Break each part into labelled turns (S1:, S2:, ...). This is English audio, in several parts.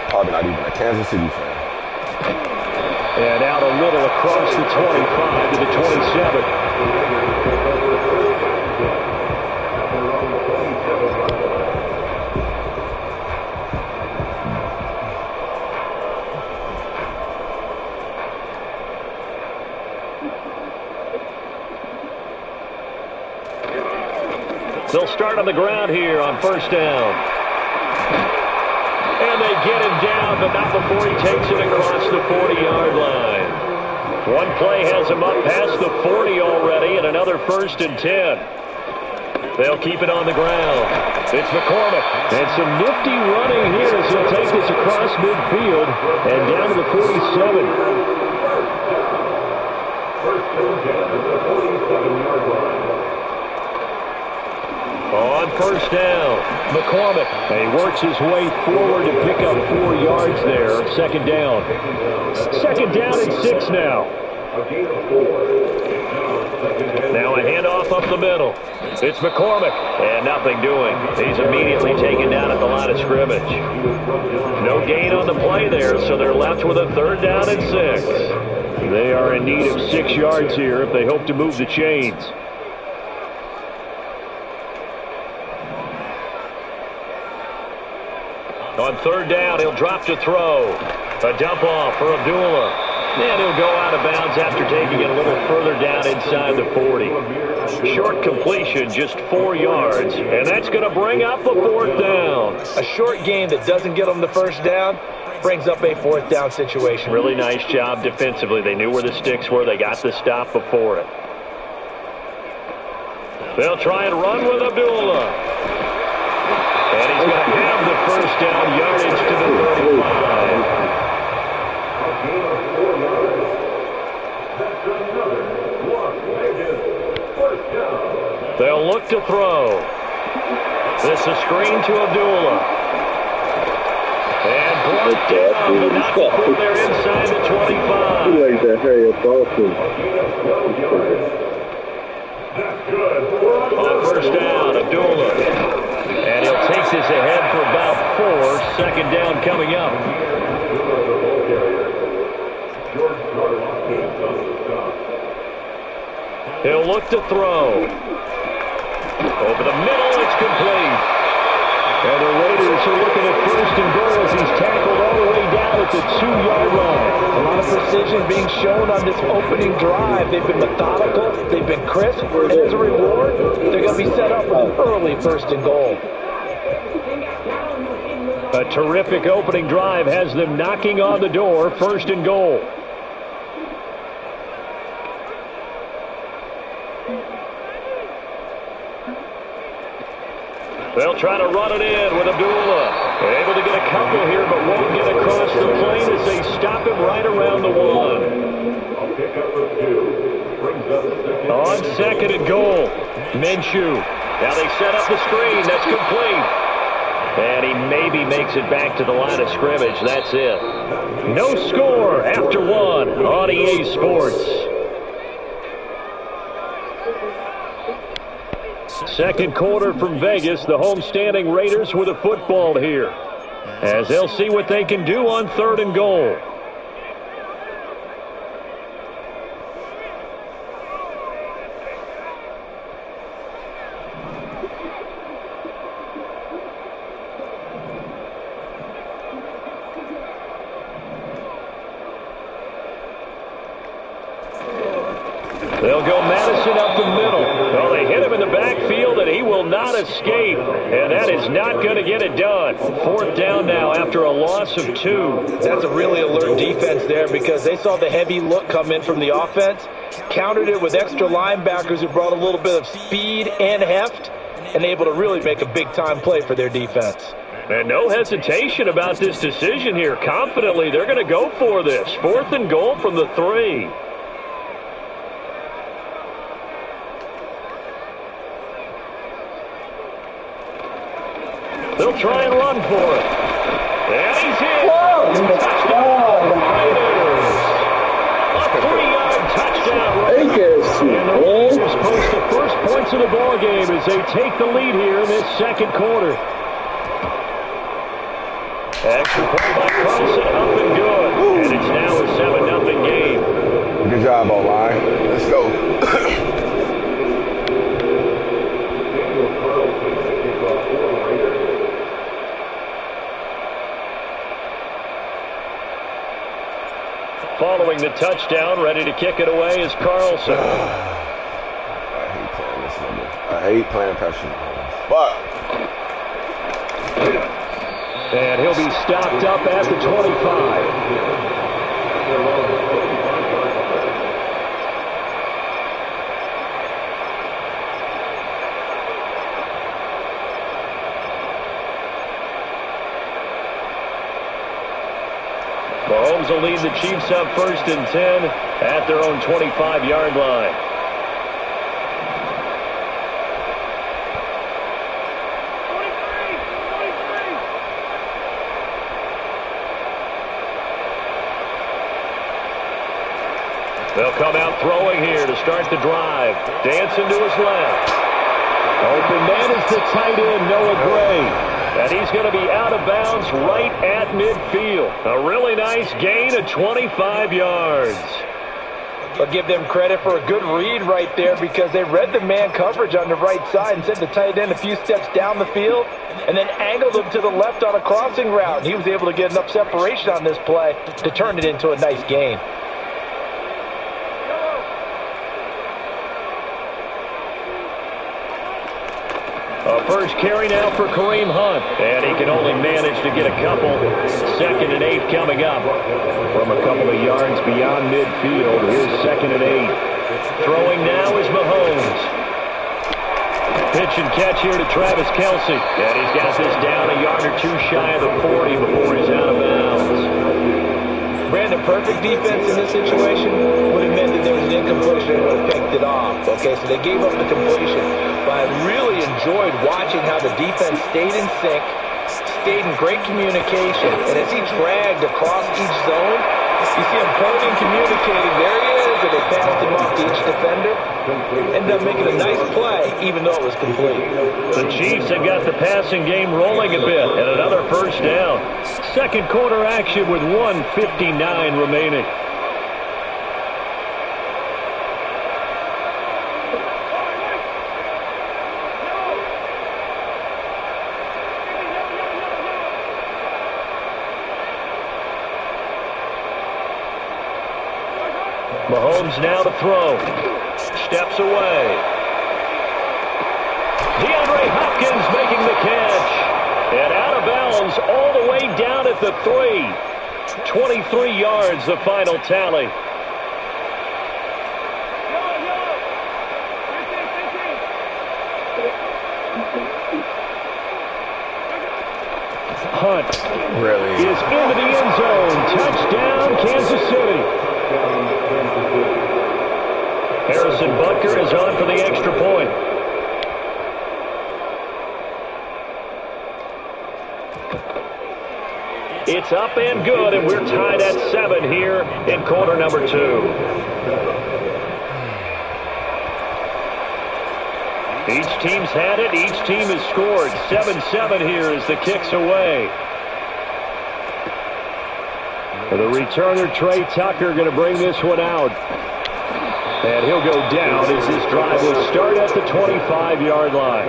S1: Probably not even a Kansas City fan.
S2: And out a little across the 25 to the 27. They'll start on the ground here on first down. And they get him down, but not before he takes it across the 40-yard line. One play has him up past the 40 already, and another 1st and 10. They'll keep it on the ground. It's McCormick. And some nifty running here as he'll take this across midfield and down to the 47. On first down, McCormick. He works his way forward to pick up 4 yards there. 2nd down. 2nd down and 6 now. Now a handoff up the middle. It's McCormick. And nothing doing. He's immediately taken down at the line of scrimmage. No gain on the play there, so they're left with a 3rd down and 6. They are in need of 6 yards here if they hope to move the chains. On 3rd down, he'll drop to throw. A dump off for Abdullah. And he'll go out of bounds after taking it a little further down inside the 40. Short completion, just 4 yards. And that's going to bring up a 4th down.
S3: A short game that doesn't get them the 1st down brings up a 4th down situation.
S2: Really nice job defensively. They knew where the sticks were. They got the stop before it. They'll try and run with Abdullah. And he's going to have the 1st down, yardage to the 35. They'll look to throw. This is a screen to Abdullah. And brought down, but not before they're inside the 25.
S4: You like that Harriet Dawson.
S2: On 1st down, Abdullah. And he'll take this ahead for about 4. 2nd down coming up. He'll look to throw. Over the middle, it's complete. And the Raiders are looking at 1st and goal as he's tackled all the way down at the 2-yard line.
S3: A lot of precision being shown on this opening drive. They've been methodical. They've been crisp. And as a reward, they're going to be set up with an early 1st and goal.
S2: A terrific opening drive has them knocking on the door. 1st and goal. They'll try to run it in with Abdullah. Able to get a couple here, but won't get across the plane as they stop him right around the 1. On 2nd and goal, Minshew. Now they set up the screen. That's complete. And he maybe makes it back to the line of scrimmage. That's it. No score after 1 on EA Sports. 2nd quarter from Vegas. The homestanding Raiders with a football here, as they'll see what they can do on 3rd and goal. They'll go Madison up the middle. Well, they hit him in the backfield, and he will not escape. And that is not going to get it done. 4th down now after a loss of 2.
S3: That's a really alert defense there because they saw the heavy look come in from the offense, countered it with extra linebackers who brought a little bit of speed and heft, and able to really make a big-time play for their defense.
S2: And no hesitation about this decision here. Confidently, they're going to go for this. 4th and goal from the 3. They'll try and run for it. And he's in. Touchdown, Raiders. A 3-yard touchdown. And the Raiders post the first points of the ball game as they take the lead here in this 2nd quarter. Extra point by Carlson, up and good. And it's now a 7-0 game.
S1: Good job, O-line. Let's go.
S2: Following the touchdown, ready to kick it away is Carlson.
S1: I hate playing this number. I hate playing Patrick Mahomes. But
S2: and he'll be stopped up at the 25. Mahomes will lead the Chiefs up 1st and 10 at their own 25-yard line. They'll come out throwing here to start the drive. Dancing to his left. Open man is the tight end, Noah Gray. And he's going to be out of bounds right at midfield. A really nice gain of 25 yards.
S3: I'll give them credit for a good read right there because they read the man coverage on the right side and sent the tight end a few steps down the field and then angled him to the left on a crossing route. And he was able to get enough separation on this play to turn it into a nice gain.
S2: First carry now for Kareem Hunt. And he can only manage to get a couple. 2nd and 8 coming up. From a couple of yards beyond midfield. Here's 2nd and 8. Throwing now is Mahomes. Pitch and catch here to Travis Kelce. And he's got this down a yard or two shy of the 40 before he's out of bounds.
S3: Brandon, perfect defense in this situation would have meant that there was an incompletion and would have picked it off. Okay, so they gave up the completion. But I really enjoyed watching how the defense stayed in sync, stayed in great communication, and as he dragged across each zone, you see him pointing, communicating, there he is, and they passed him off to each defender. Ended up making a nice play, even though it was complete.
S2: The Chiefs have got the passing game rolling a bit, and another first down. Second quarter action with 1:59 remaining. Mahomes now to throw. Steps away. DeAndre Hopkins making the catch. And out of bounds all the way down at the 3. 23 yards the final tally. Hunt is into the end zone. Touchdown, Kansas City. Harrison Butker is on for the extra point. It's up and good, and we're tied at 7 here in quarter number 2. Each team's had it. Each team has scored. 7-7 here as the kick's away. For the returner, Trey Tucker, going to bring this one out. And he'll go down as this drive will start at the 25-yard line.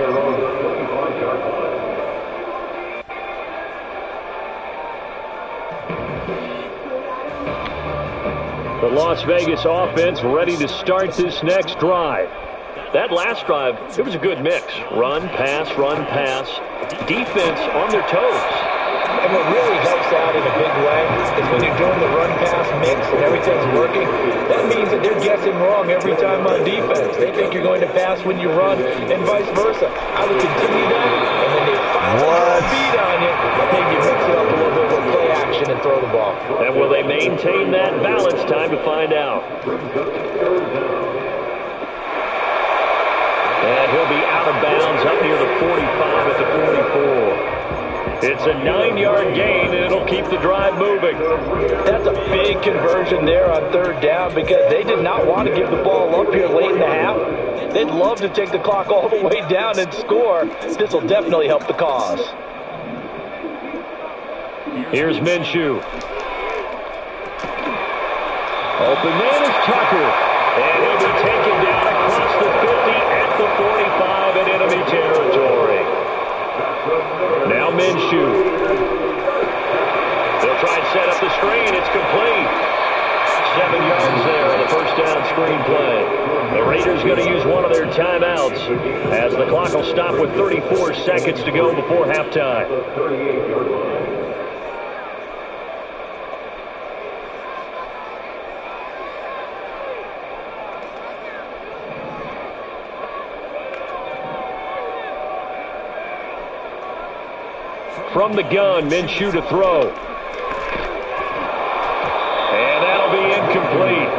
S2: The Las Vegas offense ready to start this next drive. That last drive, it was a good mix. Run, pass, defense on their toes.
S3: And what really helps out in a big way is when you're doing the run-pass mix and everything's working, that means that they're guessing wrong every time on defense. They think you're going to pass when you run and vice versa. I would continue that, and when they finally get a beat on you, maybe you mix it up a little bit with play action and throw the ball.
S2: And will they maintain that balance? Time to find out. And he'll be out of bounds up near the 45 at the 44. It's a 9-yard gain, and it'll keep the drive moving.
S3: That's a big conversion there on third down because they did not want to give the ball up here late in the half. They'd love to take the clock all the way down and score. This will definitely help the cause.
S2: Here's Minshew. Open man is Tucker. And he'll be taken down across the 50 at the 45 in enemy territory. Now Minshew. They'll try and set up the screen. It's complete. 7 yards there on the first down screen play. The Raiders going to use one of their timeouts as the clock will stop with 34 seconds to go before halftime. From the gun, Minshew to throw. And that'll be incomplete.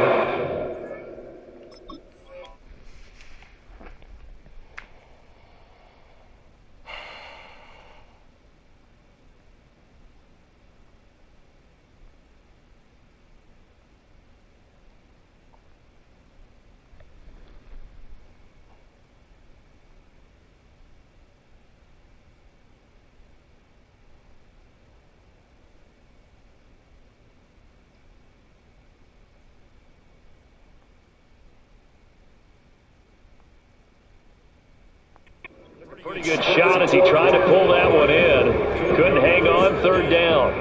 S2: Pretty good shot as he tried to pull that one in. Couldn't hang on, third down.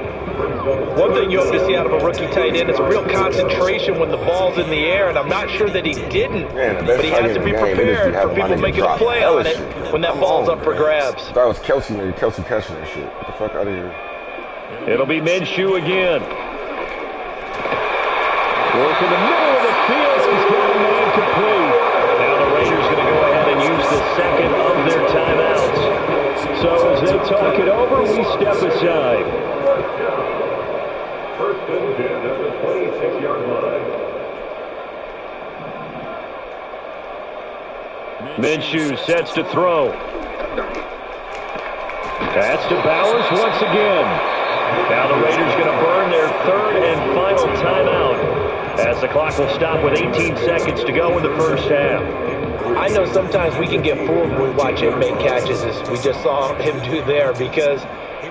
S3: One thing you hope to see out of a rookie tight end is a real concentration when the ball's in the air, and I'm not sure that he didn't. But he has to be prepared for people making a play on it when that ball's up for grabs.
S1: That was Kelsey, man. Kelsey catching that shit. Get the fuck out of here.
S2: It'll be Minshew again. Work in the middle of the field. He's got a man complete. Now the Raiders going to go ahead and use the second of their timeouts. So as they talk it over, we step aside. First and 10 at the 26-yard line. Minshew sets to throw. That's to Bowers once again. Now the Raiders going to burn their third and final timeout as the clock will stop with 18 seconds to go in the first half.
S3: I know sometimes we can get fooled when we watch him make catches, as we just saw him do there, because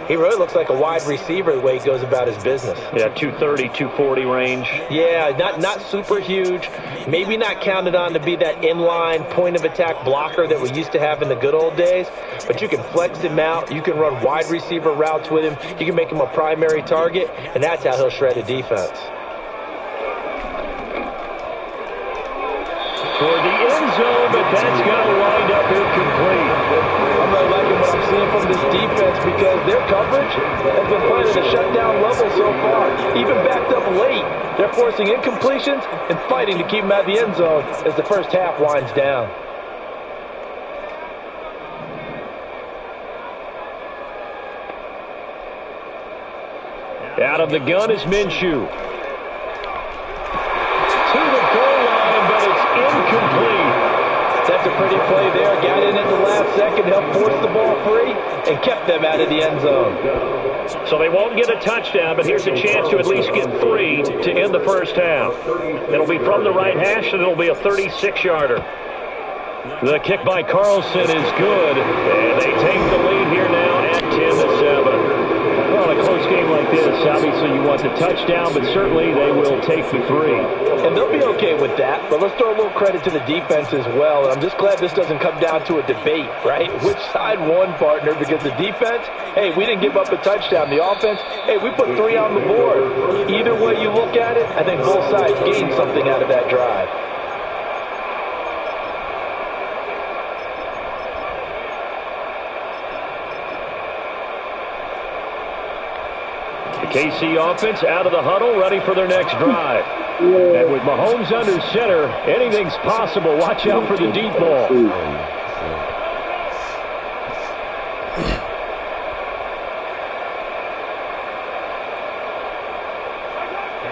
S3: he really looks like a wide receiver the way he goes about his business.
S2: Yeah, 230, 240 range.
S3: Yeah, not super huge. Maybe not counted on to be that inline point-of-attack blocker that we used to have in the good old days, but you can flex him out. You can run wide receiver routes with him. You can make him a primary target, and that's how he'll shred a defense.
S2: Toward the end zone, but that's going to wind up incomplete.
S3: I'm really liking what I'm seeing from this defense because their coverage has been playing at a shutdown level so far. Even backed up late, they're forcing incompletions and fighting to keep them out of the end zone as the first half winds down.
S2: Out of the gun is Minshew. To the goal line, but it's incomplete.
S3: That's a pretty play there. Got in at the last second, helped force the ball free, and kept them out of the end zone.
S2: So they won't get a touchdown, but here's a chance to at least get 3 to end the first half. It'll be from the right hash, and it'll be a 36-yarder. The kick by Carlson is good, and they take the lead here now at 10-7. Well, in a close game like this, obviously you want the touchdown, but certainly they will take the 3.
S3: And they'll be okay with that, but let's throw a little credit to the defense as well. And I'm just glad this doesn't come down to a debate, right? Which side won, partner? Because the defense, hey, we didn't give up a touchdown. The offense, hey, we put 3 on the board. Either way you look at it, I think both sides gained something out of that drive.
S2: The KC offense out of the huddle, ready for their next drive. And with Mahomes under center, anything's possible. Watch out for the deep ball.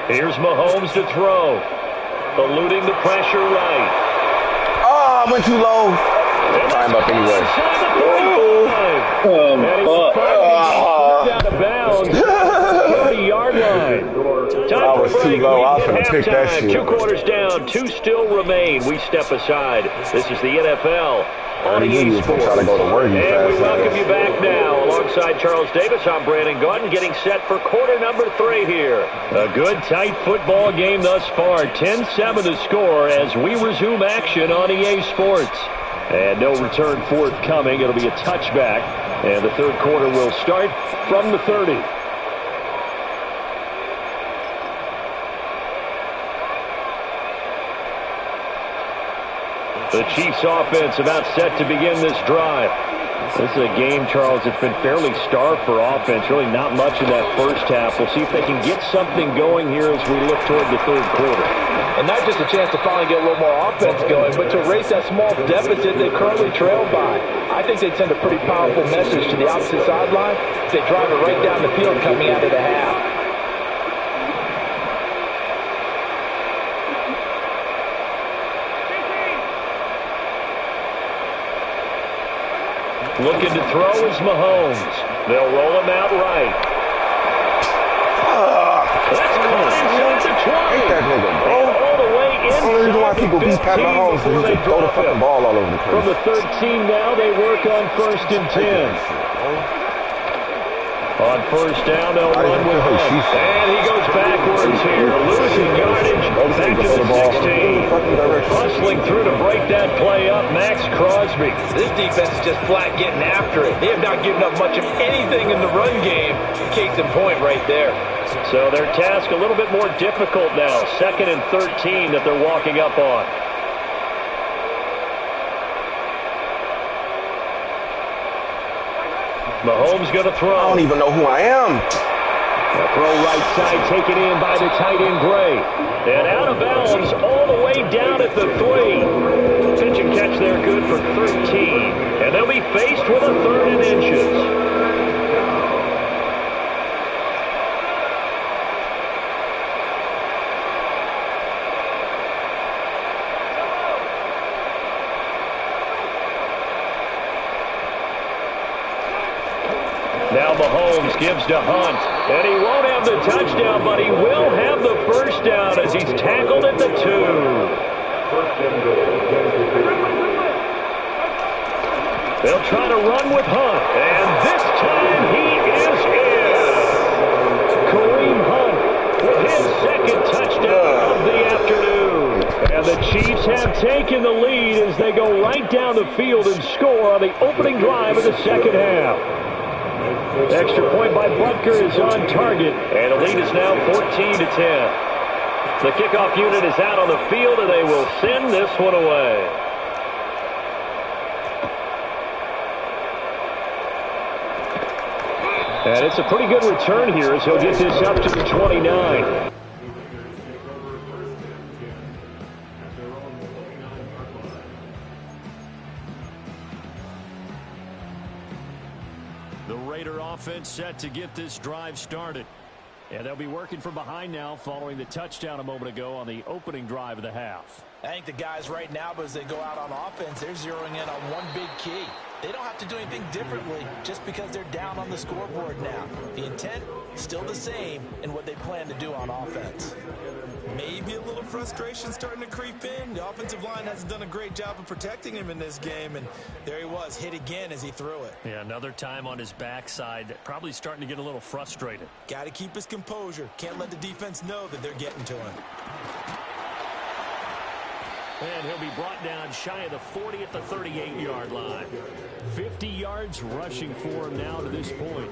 S2: Here's Mahomes to throw. Eluding the pressure right.
S1: Oh, I went too low. Time up anyway.
S2: Out of bounds. 30-yard line. Time for break.
S1: Too low. I was going to pick that shit.
S2: 2 quarters down. 2 still remain. We step aside. This is the NFL on EA Sports.
S1: Try to go to work,
S2: and we welcome you back now. Alongside Charles Davis, I'm Brandon Gaudin, getting set for quarter number 3 here. A good, tight football game thus far. 10-7 the score as we resume action on EA Sports. And no return forthcoming. It'll be a touchback. And the third quarter will start from the 30. The Chiefs offense about set to begin this drive. This is a game, Charles, that's been fairly starved for offense. Really not much in that first half. We'll see if they can get something going here as we look toward the third quarter.
S3: And not just a chance to finally get a little more offense going, but to erase that small deficit they currently trailed by. I think they'd send a pretty powerful message to the opposite sideline if they drive it right down the field coming out of the half.
S2: Looking to throw is Mahomes. They'll roll him out right. That's caught inside the 20.
S1: Ain't that nigga, bro?
S2: All the way inside.
S1: The only reason why people beat Pat Mahomes is he just throw the fucking ball all over the place.
S2: From the 13 now, they work on 1st and 10. On first down, they'll run with Hunt. And he goes backwards here, losing yardage back to the 16. Bustling through to break that play up, Max Crosby.
S3: This defense is just flat getting after it. They have not given up much of anything in the run game. Case in point right there.
S2: So their task a little bit more difficult now. 2nd and 13 that they're walking up on. Mahomes going to throw.
S1: I don't even know who I am.
S2: A throw right side taken in by the tight end Gray. And out of bounds all the way down at the 3. Pitch and catch there good for 13. And they'll be faced with a 3rd and inches. Now Mahomes gives to Hunt, and he won't have the touchdown, but he will have the first down as he's tackled at the 2. They'll try to run with Hunt, and this time he is in. Kareem Hunt with his 2nd touchdown of the afternoon. And the Chiefs have taken the lead as they go right down the field and score on the opening drive of the second half. Extra point by Butker is on target, and the lead is now 14-10. The kickoff unit is out on the field, and they will send this one away. And it's a pretty good return here as he'll get this up to the 29.
S4: Offense set to get this drive started. And they'll be working from behind now following the touchdown a moment ago on the opening drive of the half.
S5: I think the guys right now, as they go out on offense, they're zeroing in on one big key. They don't have to do anything differently just because they're down on the scoreboard now. The intent, still the same in what they plan to do on offense.
S6: Maybe a little frustration starting to creep in. The offensive line hasn't done a great job of protecting him in this game, and there he was, hit again as he threw it.
S4: Yeah, another time on his backside, probably starting to get a little frustrated.
S6: Got to keep his composure. Can't let the defense know that they're getting to him.
S4: And he'll be brought down shy of the 40 at the 38-yard line. 50 yards rushing for him now to this point.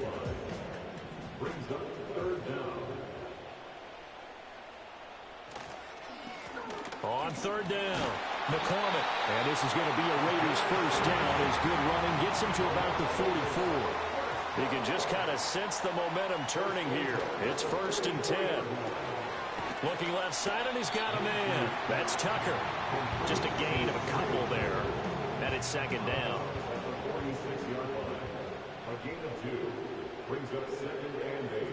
S4: On 3rd down, McCormick. And this is going to be a Raiders first down. His good running gets him to about the 44. He can just kind of sense the momentum turning here. It's 1st and 10. Looking left side, and he's got a man. That's Tucker. Just a gain of a couple there. And it's 2nd down.
S7: A gain of 2 brings up 2nd and 8.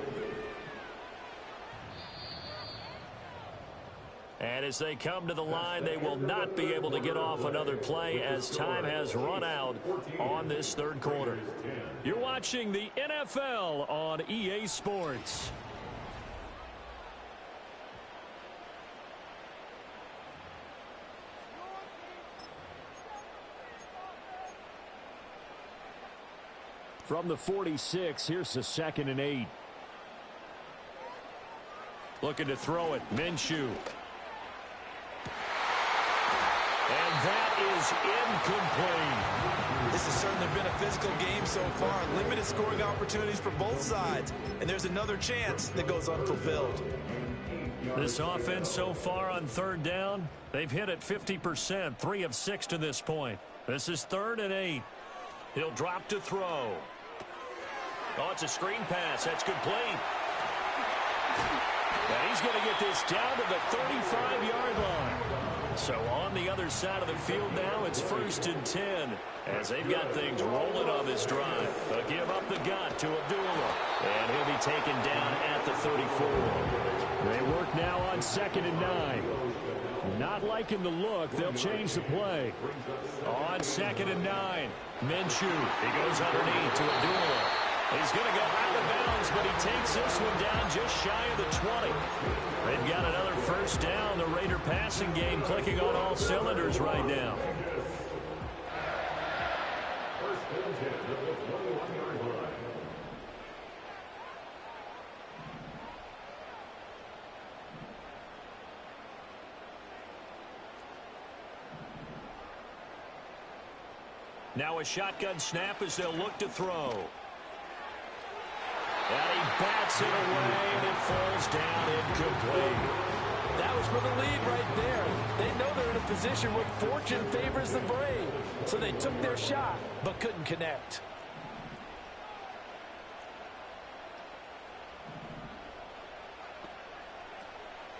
S4: And as they come to the line, they will not be able to get off another play as time has run out on this 3rd quarter. You're watching the NFL on EA Sports. From the 46, here's the 2nd and 8. Looking to throw it, Minshew. And that is incomplete.
S6: This has certainly been a physical game so far. Limited scoring opportunities for both sides. And there's another chance that goes unfulfilled.
S4: This offense so far on 3rd down, they've hit it 50%, 3 of 6 to this point. This is 3rd and 8. He'll drop to throw. Oh, it's a screen pass. That's complete. And he's going to get this down to the 35-yard line. So on the other side of the field now, it's 1st and 10 as they've got things rolling on this drive. They'll give up the gun to Abdullah, and he'll be taken down at the 34. They work now on 2nd and 9. Not liking the look. They'll change the play. On 2nd and 9, Minshew. He goes underneath to Abdullah. He's going to go out of bounds, but he takes this one down just shy of the 20. They've got another 1st down. The Raider passing game clicking on all cylinders right now. Now a shotgun snap as they'll look to throw. And he bats it away, and it falls down incomplete.
S5: That was for the lead right there. They know they're in a position where fortune favors the brave. So they took their shot, but couldn't connect.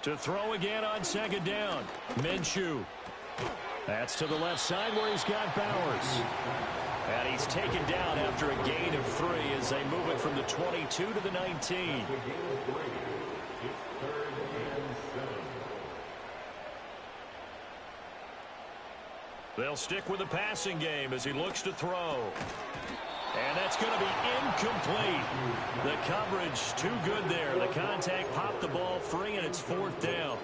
S4: To throw again on 2nd down. Minshew. That's to the left side where he's got Bowers. And he's taken down after a gain of 3 as they move it from the 22 to the 19. They'll stick with the passing game as he looks to throw. And that's going to be incomplete. The coverage too good there. The contact popped the ball free, and it's 4th down.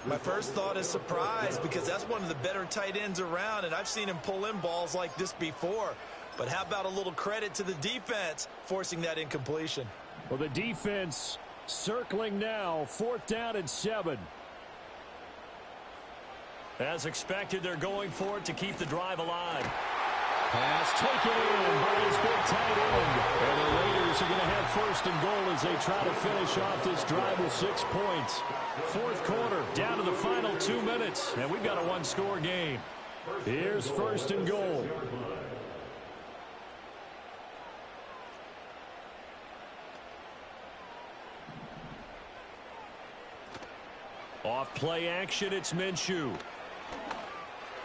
S6: My first thought is surprise because that's one of the better tight ends around, and I've seen him pull in balls like this before. But how about a little credit to the defense forcing that incompletion?
S4: Well, the defense circling now, 4th down and 7. As expected, they're going for it to keep the drive alive. Pass taken in by his big tight end. And the Raiders are going to have 1st and goal as they try to finish off this drive with 6 points. 4th quarter, down to the final 2 minutes, and we've got a 1-score game. Here's 1st and goal. Off play action, it's Minshew.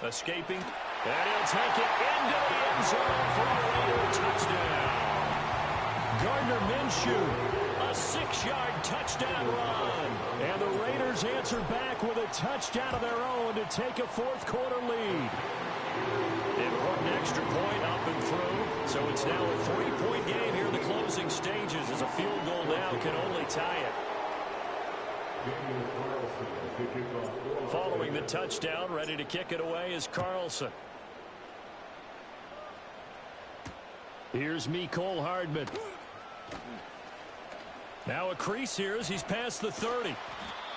S4: Escaping, and he'll take it into the end zone for a Raider touchdown. Gardner Minshew, a 6-yard touchdown run. And the Raiders answer back with a touchdown of their own to take a 4th quarter lead. Important extra point up and through, so it's now a 3-point game here in the closing stages as a field goal now can only tie it. Following the touchdown, ready to kick it away is Carlson. Here's Mecole Hardman. Now a crease here as he's past the 30.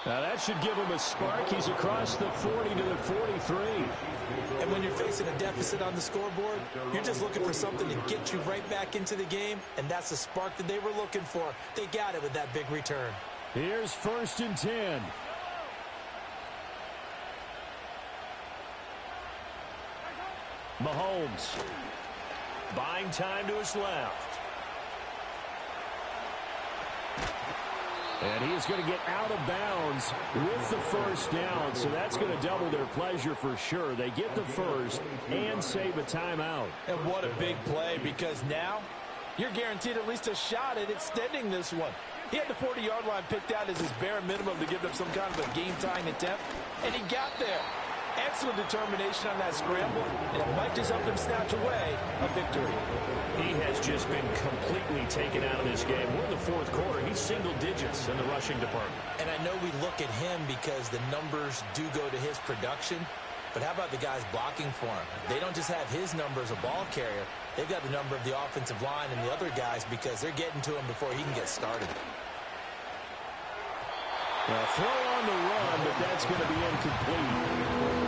S4: Now that should give him a spark. He's across the 40 to the 43.
S5: And when you're facing a deficit on the scoreboard, you're just looking for something to get you right back into the game, and that's the spark that they were looking for. They got it with that big return.
S4: Here's 1st and 10. Mahomes. Buying time to his left. And he is going to get out of bounds with the 1st down, so that's going to double their pleasure for sure. They get the 1st and save a timeout.
S5: And what a big play, because now you're guaranteed at least a shot at extending this one. He had the 40-yard line picked out as his bare minimum to give them some kind of a game-tying attempt, and he got there. Excellent determination on that scramble, and it might just help them snatch away a victory.
S4: He has just been completely taken out of this game. We're in the 4th quarter. He's single digits in the rushing department.
S5: And I know we look at him because the numbers do go to his production, But how about the guys blocking for him? They don't just have his number as a ball carrier. They've got the number of the offensive line and the other guys because they're getting to him before he can get started.
S4: Now throw on the run, but that's going to be incomplete.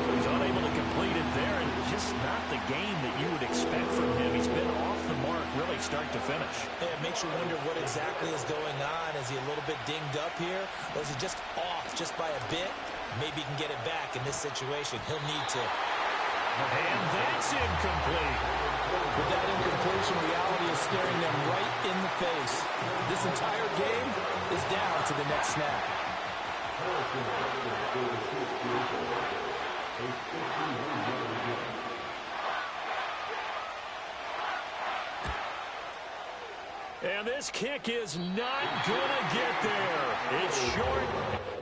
S4: So he's unable to complete it there, and just not the game that you would expect from him. He's been off the mark really start to finish.
S5: Yeah, it makes you wonder what exactly is going on. Is he a little bit dinged up here, or is he just off just by a bit? Maybe he can get it back in this situation. He'll need to.
S4: And that's incomplete.
S5: With that incompletion, reality is staring them right in the face. This entire game is down to the next snap.
S4: And this kick is not going to get there. It's short.